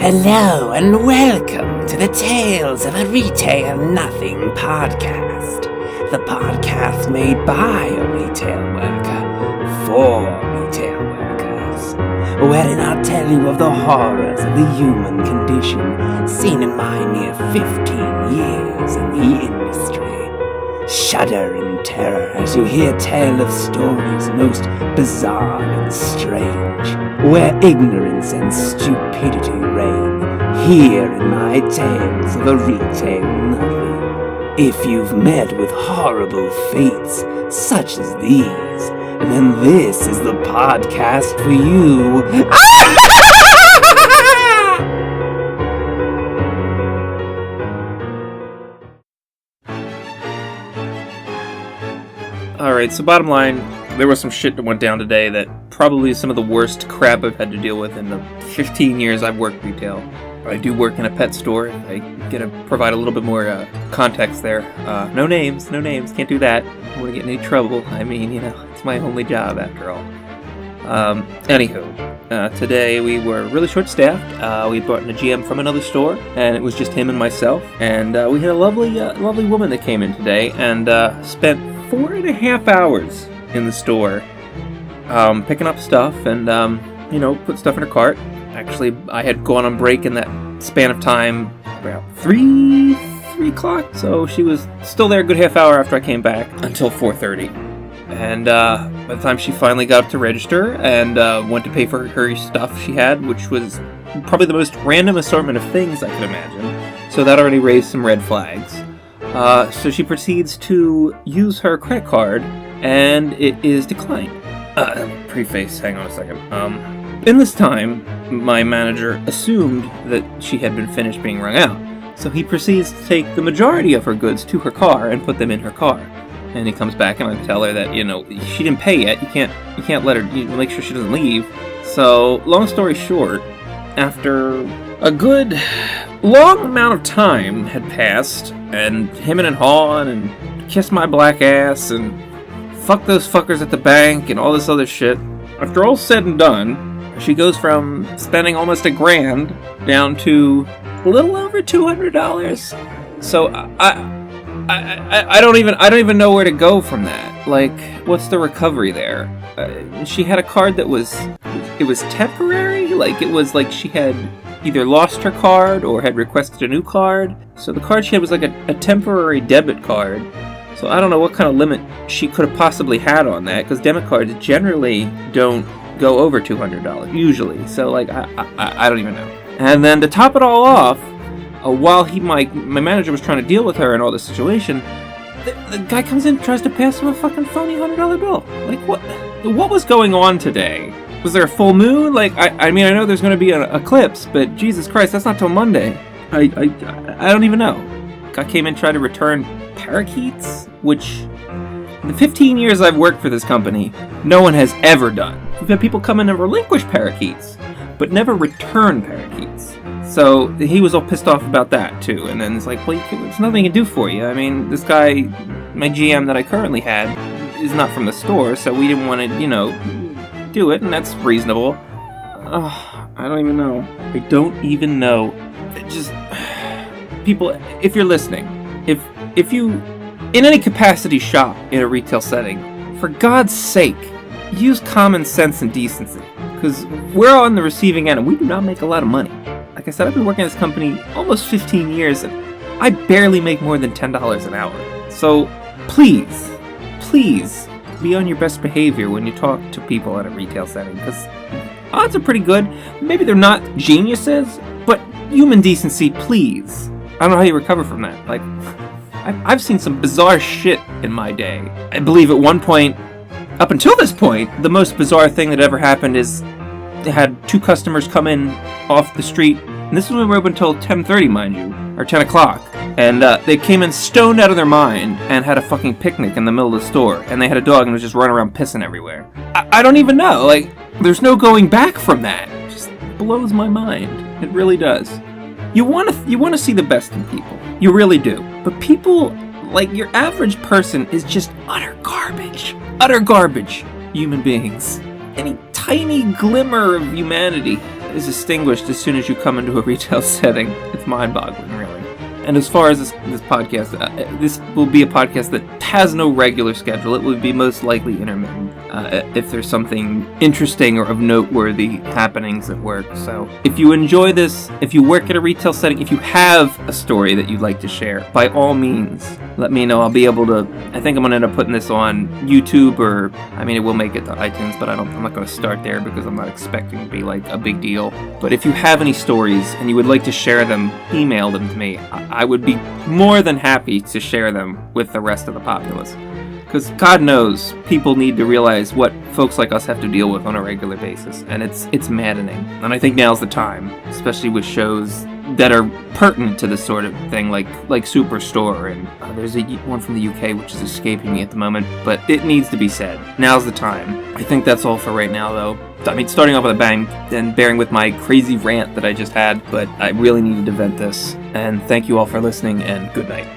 Hello and welcome to the Tales of a Retail Nothing podcast. The podcast made by a retail worker for retail workers, wherein I'll tell you of the horrors of the human condition seen in my near 15 years in the industry. Shudder in terror as you hear tale of stories most bizarre and strange, where ignorance and stupidity reign, here in my tales of a retail nothing. If you've met with horrible fates such as these, then this is the podcast for you. Alright, so bottom line, there was some shit that went down today that probably is some of the worst crap I've had to deal with in the 15 years I've worked retail. I do work in a pet store. I get to provide a little bit more context there. No names, can't do that. I don't want to get in any trouble. I mean, it's my only job after all. Anywho, today we were really short-staffed. We brought in a GM from another store, and it was just him and myself. And we had a lovely woman that came in today and spent 4.5 hours in the store picking up stuff and, put stuff in her cart. Actually, I had gone on break in that span of time about 3 o'clock, so she was still there a good half hour after I came back until 4:30. And by the time she finally got up to register and went to pay for her stuff she had, which was probably the most random assortment of things I could imagine, so that already raised some red flags. So she proceeds to use her credit card, and it is declined. Preface, hang on a second. In this time, my manager assumed that she had been finished being rung out, so he proceeds to take the majority of her goods to her car and put them in her car. And he comes back and I tell her that, she didn't pay yet, you can't let her, make sure she doesn't leave. So, long story short, after a good long amount of time had passed, and him and hawing and kissed my black ass and fuck those fuckers at the bank and all this other shit, after all said and done, she goes from spending almost $1,000 down to a little over $200. So I don't even know where to go from that. Like, what's the recovery there? She had a card that was temporary. Like, it was like she had either lost her card or had requested a new card. So the card she had was like a temporary debit card. So I don't know what kind of limit she could have possibly had on that, because debit cards generally don't go over $200 usually. So like I don't even know. And then to top it all off, while my manager was trying to deal with her and all this situation, the guy comes in and tries to pass him a fucking phony $100 bill. Like, what was going on today? Was there a full moon? Like, I mean, I know there's going to be an eclipse, but Jesus Christ, that's not till Monday. I don't even know. Guy came in, tried to return parakeets, which in the 15 years I've worked for this company, no one has ever done. We've had people come in and relinquish parakeets, but never return parakeets. So he was all pissed off about that too. And then it's like, well, there's nothing he can do for you. I mean, this guy, my GM that I currently had, is not from the store, so we didn't want to, do it, and that's reasonable. I don't even know. I don't even know. Just, people, if you're listening, if you, in any capacity, shop in a retail setting, for God's sake, use common sense and decency. Because we're on the receiving end, and we do not make a lot of money. Like I said, I've been working at this company almost 15 years, and I barely make more than $10 an hour. So, please, be on your best behavior when you talk to people at a retail setting, because odds are pretty good. Maybe they're not geniuses, but human decency, please. I don't know how you recover from that. Like, I've seen some bizarre shit in my day. I believe at one point, up until this point, the most bizarre thing that ever happened is they had 2 customers come in off the street, and this was when we were open until 10:30, mind you, or 10 o'clock. And they came in stoned out of their mind and had a fucking picnic in the middle of the store. And they had a dog and was just running around pissing everywhere. I don't even know. Like, there's no going back from that. It just blows my mind. It really does. You want to see the best in people. You really do. But people, like your average person, is just utter garbage. Utter garbage. Human beings. Any tiny glimmer of humanity is extinguished as soon as you come into a retail setting. It's mind-boggling, really. And as far as this podcast, this will be a podcast that has no regular schedule. It will be most likely intermittent if there's something interesting or of noteworthy happenings at work. So if you enjoy this, if you work at a retail setting, if you have a story that you'd like to share, by all means, let me know. I'll be able to, I think I'm going to end up putting this on YouTube, or, I mean, it will make it to iTunes, but I'm not going to start there because I'm not expecting it to be like a big deal. But if you have any stories and you would like to share them, email them to me. I would be more than happy to share them with the rest of the populace. Because God knows, people need to realize what folks like us have to deal with on a regular basis. And it's maddening. And I think now's the time, especially with shows that are pertinent to this sort of thing, like Superstore. And there's one from the UK which is escaping me at the moment. But it needs to be said. Now's the time. I think that's all for right now, though. I mean, starting off with a bang, and bearing with my crazy rant that I just had, but I really needed to vent this. And thank you all for listening, and good night.